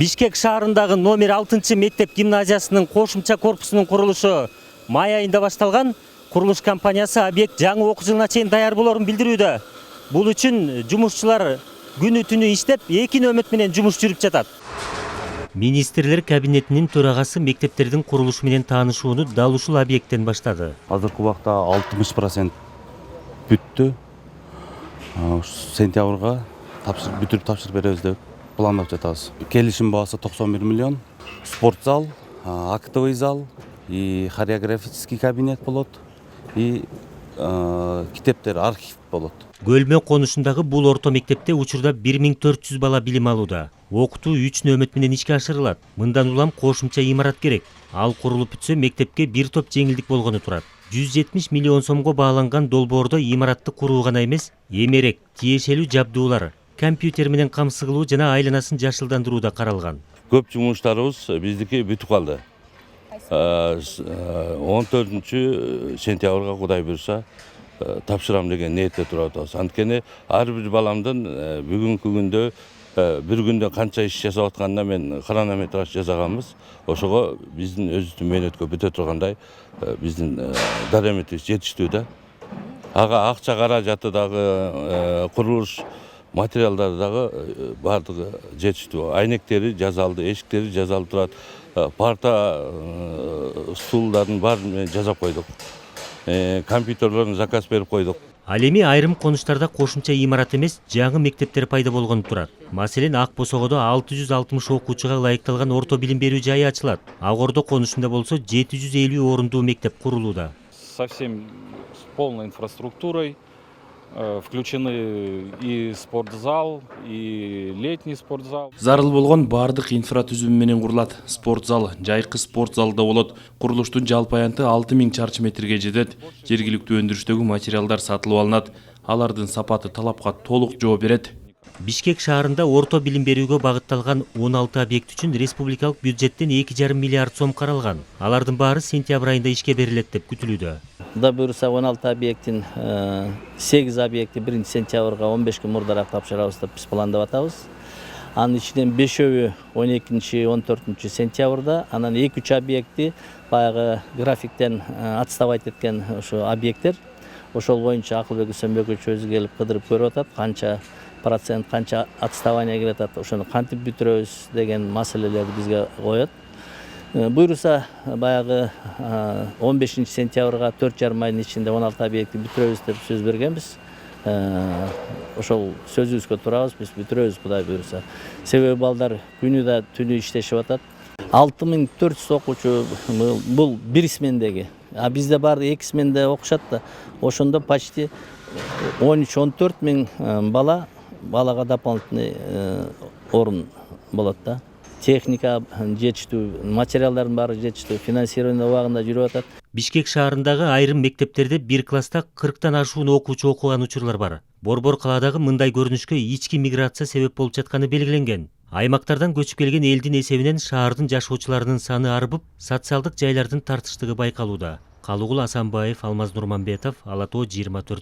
Бишкек шаарындагы номер 6 мектеп гимназиясынын кошумча корпусунун курулушу май айында башталган. Курулуш компаниясы объект жаңы окуу жылына чейин даяр болорун билдирүүдө. Бул үчүн жумушчулар күнү түнү иштеп, 2 нөмөт менен жумуш жүрүп жатат. Министрлер кабинетинин төрагасы мектептердин курулушу менен таанышууну дал ушул объекттен баштады. Азыркы убакта 60% бүттү. Сентябрга бүтүрүп тапшырып беребиз деп пландап жатабыз. Келишим баасы 91 миллион. Спортзал, актовый зал и хореографический кабинет болот. И китептер, архив болот. Көлмө конушундагы бул орто мектепте учурда 1400 бала билим алууда. Окутуу 3 нөмөт менен ишке ашырылат. Мындан улам кошумча имарат керек. Ал курулуп бүтсө мектепке бир топ жеңилдик болгону турат. 170 миллион сомго бааланган долбоордо имаратты куруу гана эмес, эмерек, тиешелүү жабдуулар, компьютер менен камсыз кылуу жана айланасын жашылдандыруу да каралган. Көп жумуштарыбыз биздики бүтүп калды. 14 сентябрга Кудай буйруса тапшырам деген ниетте туруп атабыз. Анткени ар бир баламдын бүгүнкү күндө bir günde kança iş жасап атканына мен хронометраж жасаганбыз. Ошого биздин өзүбүздүн мөөнөткө бүтө тургандай биздин дараметибиз жетиштүү да. Ага акча каражаты дагы курулуш материалдары дагы бардыгы жетиштүү. Айнектери жазалды, эшиктери жазалып турат. Парта стулдардын баарын жасап койдук. Компьютерлерин заказ берип койдук. Ал эми айрым конуштарда кошумча имарат эмес, жаңы мектептер пайда болгону турат. Маселен, Ак Босогодо 660 окуучуга ылайыкталган орто билим берүү жайы ачылат. Агордо конушунда болсо 750 орундуу мектеп курулууда. Совсем с полной инфраструктурой. Включены и спортзал, и летний спортзал. Зарыл болгон бардык инфра түзүмү менен курулат. Спортзал, жайкы спортзал да болот. Курулуштун жалпы аянты 6000 чарчы метрге жетет. Жергиликтүү өндүрүштөгү материалдар сатылып алынат. Алардын сапаты талапка толук жооп берет. Бишкек шаарында орто билим берүүгө багытталган 16 объект үчүн республикалык бюджеттен 2,5 миллиард сом каралган. Алардын баары сентябрь айында ишке берилет деп күтүлүүдө. Кудай буйруса 16 объекттин 8 объекти 1 сентябрга 15 күн мурдараак тапшырабыз деп биз пландап атабыз. Анын ичинен 5-өө 12-14 сентябрда, анан 2-3 объекти баягы графиктен отставать эткен ошо объекттер. Ошол боюнча Акылбек Үсөнбекович өзү келип кыдырып көрүп атат, канча процент, канча отставание келет атат, ошону кантип бүтүрөбүз деген маселелерди бизге коет. Буйруса баягы 15 сентябрга 4,5 айдын ичинде 16 объекти бүтүрөбүз деп сөз бергенбиз. Ошол сөзүбүзгө турабыз, биз бүтүрөбүз Кудай буйруса. Себеби балдар күнү да түнү иштешип атат. 6400 окуучу бул бир смендеги. А бизде баары 2 сменде окушат да. Ошондо почти 13-14 миң балага дополнительный орун болот да. Техника жетиштүү, материалдардын баары жетиштүү, финансирование убагында жүрүп атат. Бишкек шаарындагы айрым мектептерде бир класста 40тан ашуун окуучу окуган учурлар бар. Борбор каладагы мындай көрүнүшкө ички миграция себеп болуп жатканы белгиленген. Аймактардан көчүп келген элдин эсебинен шаардын жашоочуларынын саны арбып, социалдык жайлардын тартыштыгы байкалууда. Калыгул Асанбаев, Алмаз Нурманбетов, Ала Тоо 24.